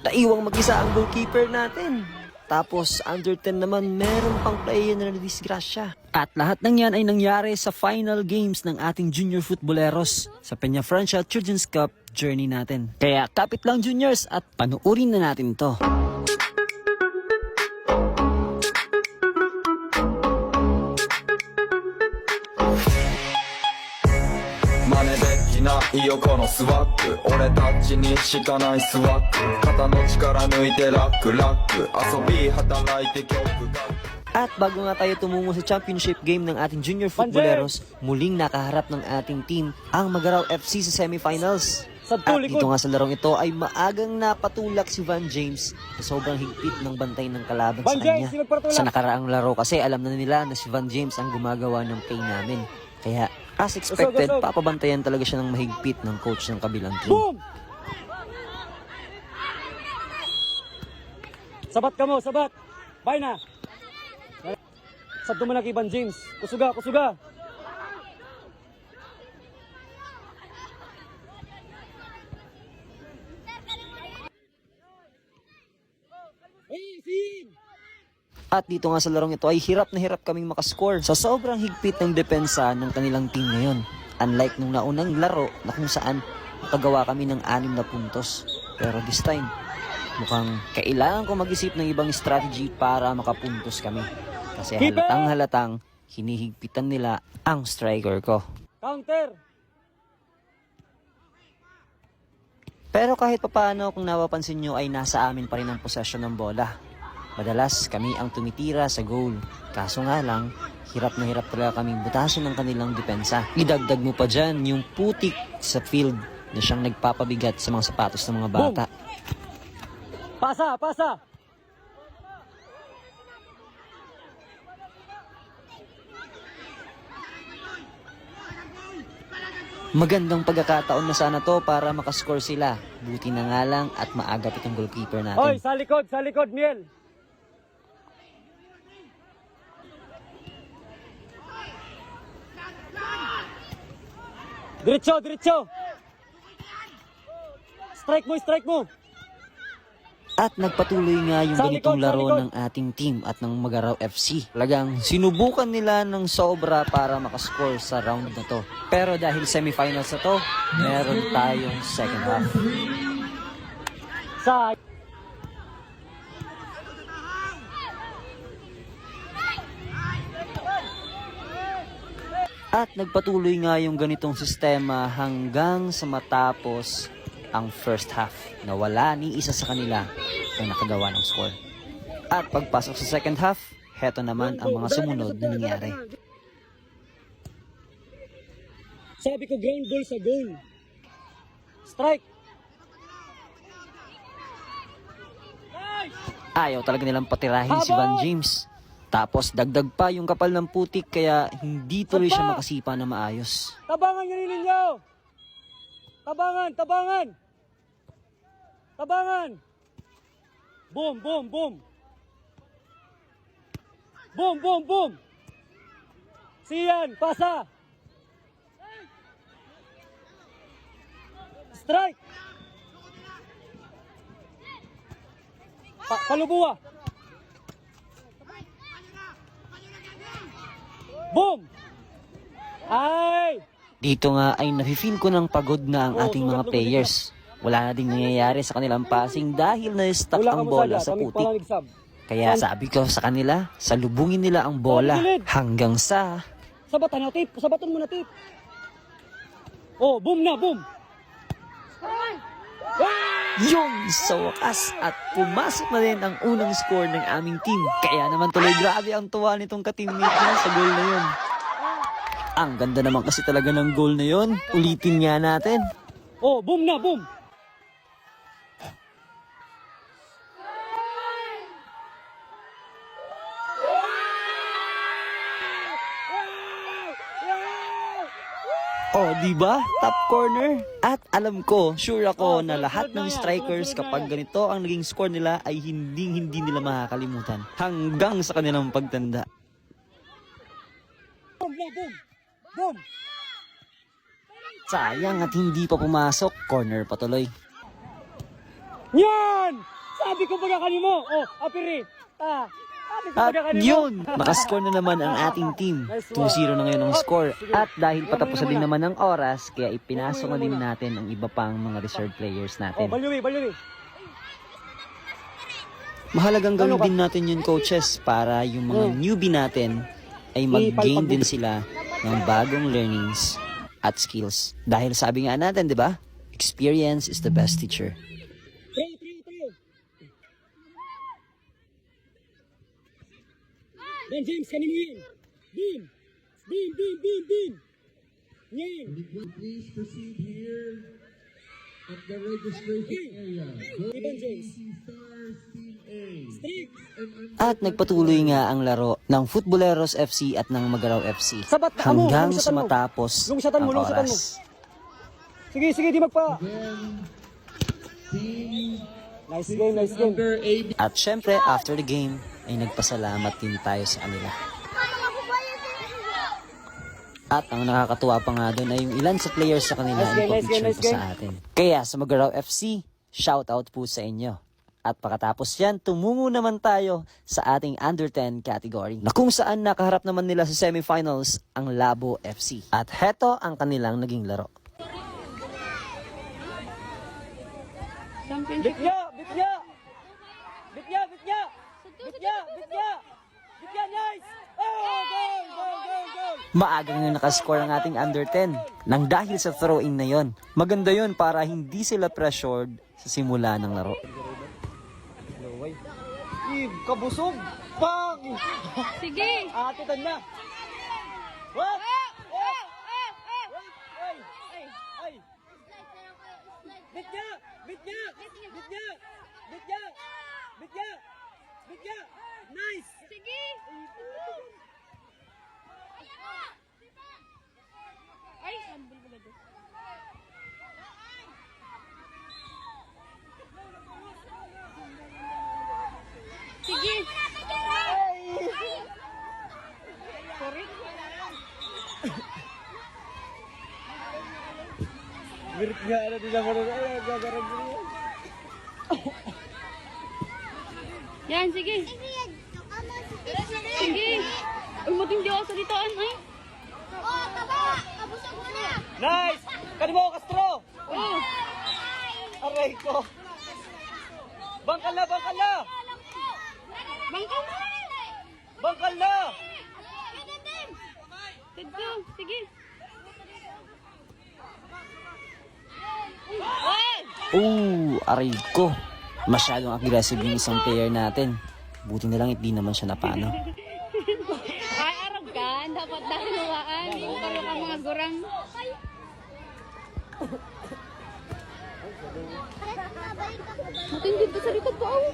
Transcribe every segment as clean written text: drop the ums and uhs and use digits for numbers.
Naiwang mag-isa ang goalkeeper natin. Tapos under 10 naman, meron pang player na nadisgrasya. At lahat ng yan ay nangyari sa final games ng ating junior footballeros sa Peñafrancia Children's Cup journey natin. Kaya kapit lang juniors at panuorin na natin to. Iyoこのスワック俺たちにしかないスワック肩の力抜いてラックラック遊び働いて曲がAt bago nga tayo tumungo sa championship game ng ating junior footballeros, muling nakaharap ng ating team ang Magaraw FC sa semifinals. At dito nga sa larong ito ay maagang napatulak si Van James sa sobrang higpit ng bantay ng kalaban sa kanya. Sa nakaraang laro kasi alam na nila na si Van James ang gumagawa ng play namin. Kaya as expected, papabantayan talaga siya ng mahigpit ng coach ng kabilang team. Boom! Sabat ka mo, sabat! Bye na! Sabdo mo na kay Van James. Kusuga, kusuga! At dito nga sa larong ito ay hirap na hirap kaming makascore sa sobrang higpit ng depensa ng kanilang team ngayon. Unlike nung naunang laro na kung saan nakagawa kami ng 6 na puntos. Pero this time, mukhang kailangan ko mag-isip ng ibang strategy para makapuntos kami. Kasi halatang hinihigpitan nila ang striker ko. Counter! Pero kahit papaano kung napapansin nyo ay nasa amin pa rin ang possession ng bola. Madalas kami ang tumitira sa goal. Kaso nga lang, hirap na hirap talaga kaming butasin ng kanilang depensa. Idagdag mo pa dyan yung putik sa field na siyang nagpapabigat sa mga sapatos ng mga bata. Boom. Pasa, pasa! Magandang pagkakataon na sana to para makascore sila. Buti na nga lang at maagap itong goalkeeper natin. Hoy, sa likod, Miel! Diretso, diretso! Strike mo! At nagpatuloy nga yung ganitong laro ng ating team at ng Magaraw FC. Talagang sinubukan nila ng sobra para makascore sa round na to. Pero dahil semifinals na to, meron tayong second half. Sa... At nagpatuloy nga yung ganitong sistema hanggang sa matapos ang first half na wala ni isa sa kanila ang nakagawa ng score. At pagpasok sa second half, heto naman ang mga sumunod na nangyari. Sabi ko ground ball sa goal. Strike! Ayaw talaga nilang patirahin si Van James. Tapos dagdag pa yung kapal ng putik kaya hindi tuloy siya makasipa na maayos. Tabangan nyo ninyo! Tabangan! Boom! Siyan, pasa! Strike! Palubuwa! Boom! Ay! Dito nga ay nafe-feel ko ng pagod na ang ating mga players. Wala na ding nangyayari sa kanilang passing dahil na-stuck ang bola sa putik. Kaya sabi ko sa kanila, salubungin nila ang bola hanggang sa... Sabaton mo na tip. Oh, boom na, boom! Yung sa wakas at pumasok na din ang unang score ng aming team. Kaya naman tuloy grabe ang tuwa nitong ka-teammate niya sa goal na yun. Ang ganda naman kasi talaga ng goal na yun. Ulitin nga natin. Oh, boom na, boom! Oh, di ba? Top corner. At alam ko, sure ako na lahat ng strikers kapag ganito ang naging score nila ay hindi nila makakalimutan hanggang sa kanilang pagtanda. Boom, boom, boom! Boom! Sayang at hindi pa pumasok, corner patuloy. Yan! Sabi ko baga kanimo. Oh, apiri. Sabi ko At baga kanimo. yun, nakascore na naman ang ating team. 2-0 na ngayon ang score. At dahil patapos na din naman ang oras, kaya ipinasok na din natin ang iba pang mga reserve players Oh, natin. balyoy. Mahalagang gawin din natin yun, coaches, para yung mga newbie natin ay mag-gain din sila ng bagong learnings at skills. Dahil sabi nga natin, di ba? Experience is the best teacher. Pre. Ben James, kanino yan? Beam. Yan. Please proceed here at the registration area. Ben James. Stars Team A. Strict. At nagpatuloy nga ang laro ng Futboleros FC at ng Magaraw FC Sabat na hanggang mo, sa matapos lungsatan mo, ang lungsatan mo. oras. Sige, di magpa. Again, team Nice game. under AB. At syempre, after the game, ay nagpasalamat din tayo sa kanila. At ang nakakatuwa pa nga doon ay yung ilan sa players sa kanila ay nagpa-picture pa sa atin. Kaya sa Magaraw FC, shoutout po sa inyo. At pagkatapos yan, tumungo naman tayo sa ating under 10 category na kung saan nakaharap naman nila sa semifinals ang Labo FC. At heto ang kanilang naging laro. Bitya, nice! Oh, goal! Maaga nga nakascore ang ating under 10 nang dahil sa throw-in na yon. Maganda yon para hindi sila pressured sa simula ng laro. Kabusog! Pang! Sige! Atitan na! What? Ay! Bitya! Nice! Sige! Ay, sambal ba ito? Sige! Sorry? Mirit nga na din ako. Ay, gagarag mo yan. Yan, sige! Sige! Ay, matindi ako sa ditaan, ay! Nice! Kanimo, Castro! Oh! Aray ko! Bangkal na! Bangkaw! Bangkal na! Tadko! Sige! Ay! Aray ko. Masyadong aggressive yung isang player natin. Buti na lang hindi naman siya napano. Ay, arog ka! Dapat daluwaan! Paro ka mga gurang! Matindi ka sa likod pa, oh!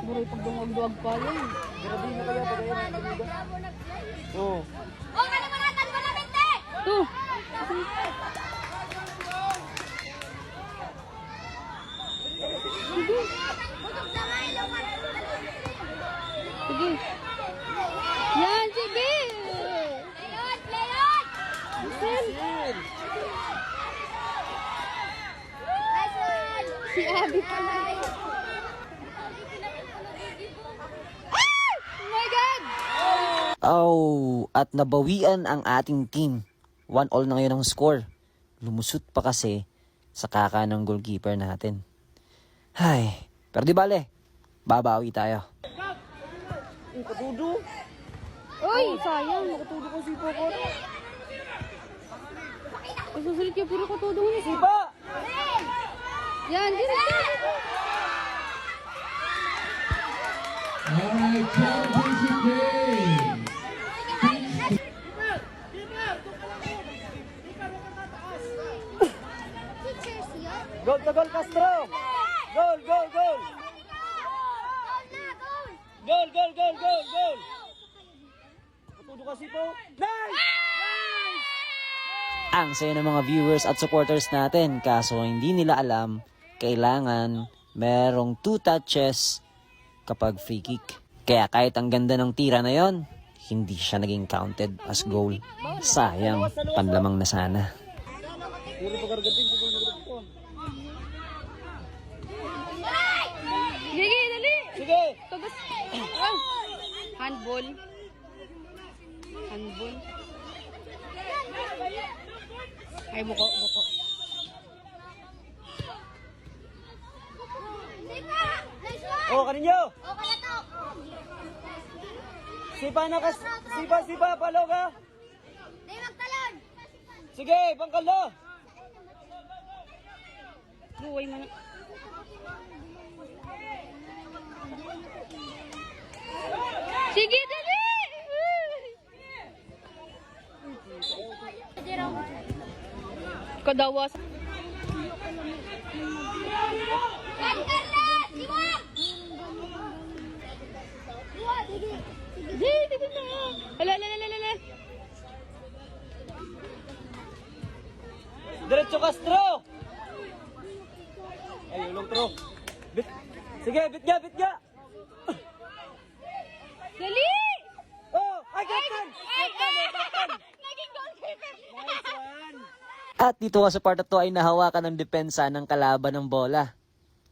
Buray pag dumagduag pa yan. Oh. Ito! Sige! Yan, sige! Si Abby pala. Oh my God! At nabawian ang ating team. 1-1 na ngayon ang score. Lumusot pa kasi sa kaka ng goalkeeper natin. Hay, pero di bale, babawi tayo. Katudo! Uy! Sayang, nakatudo ko si Poco. Isusulit yung puro katudo mo. Sipa! Yan, dito! Alright, championship game. Goal to goal, Castro! Goal! Goal! Katudo kasi po. Nice! Ang saya ng mga viewers at supporters natin, kaso hindi nila alam, kailangan merong 2 touches kapag free kick. Kaya kahit ang ganda ng tira na yon, hindi siya naging counted as goal. Sayang, panlamang na sana. Puro pagaragating. Tugas. Ah. Handball. Handball. Ay, buko. Oh, kaninyo. Sipa na kas. Sipa, palo ka. Sige, pangkalo. Buhay mo na. Sige, dali! Kadawas. Hala. Diretso Castro. Ay, ulong tro. Sige, bit nga. Dali! Oh, ay, captain! Captain! Naging goalkeeper! Nice one! At dito nga sa part na to ay nahawakan ng depensa ng kalaban ng bola.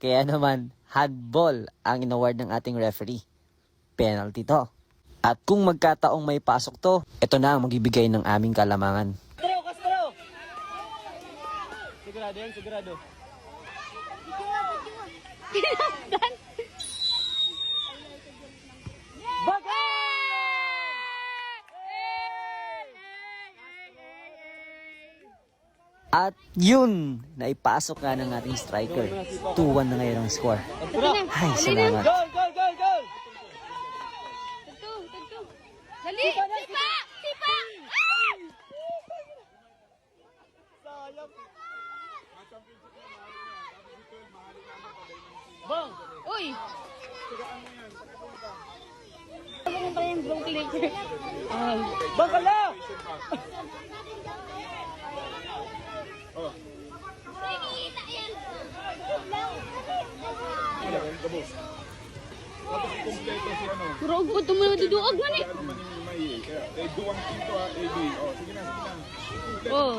Kaya naman, handball ang inaward ng ating referee. Penalty to. At kung magkataong may pasok to, ito na ang magbibigay ng aming kalamangan. Castro! Sigurado yan, sigurado. Kinaktan! At yun, naipasok nga ng ating striker. 2-1 na ngayon ang score. Ay, salamat. Goal! Tagto! Dali! Sipa! Ah! Bang! Uy! Ano mo pala yung goalkeeper? Bangkala! Kurog ko ito mo maduduog man eh. Oh.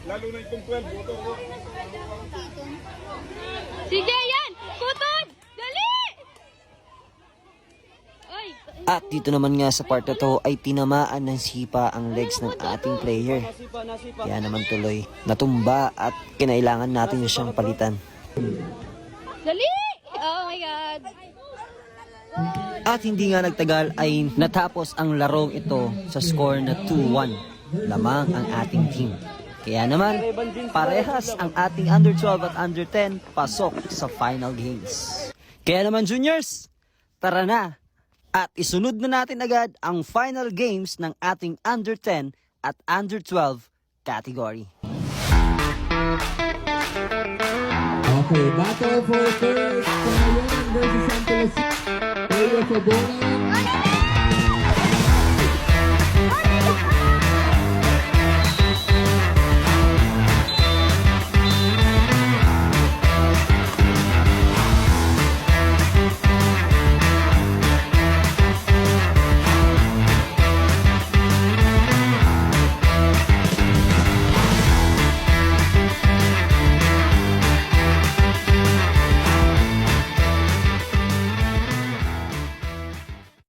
Lalo na itong 12, buto. Sige yan! Kutod! Dali! Ay! At dito naman nga sa part na to ay tinamaan ng sipa ang legs ng ating player. Nasipa. Kaya naman tuloy, natumba at kinailangan natin siyang palitan. Dali! Oh my God! At hindi nga nagtagal ay natapos ang larong ito sa score na 2-1. Lamang ang ating team. Kaya naman, parehas ang ating under 12 at under 10 pasok sa final games. Kaya naman juniors, tara na! At isunod na natin agad ang final games ng ating under 10 at under 12 category. Okay, battle for first. Pangalanan versus Santos. Area for bowling.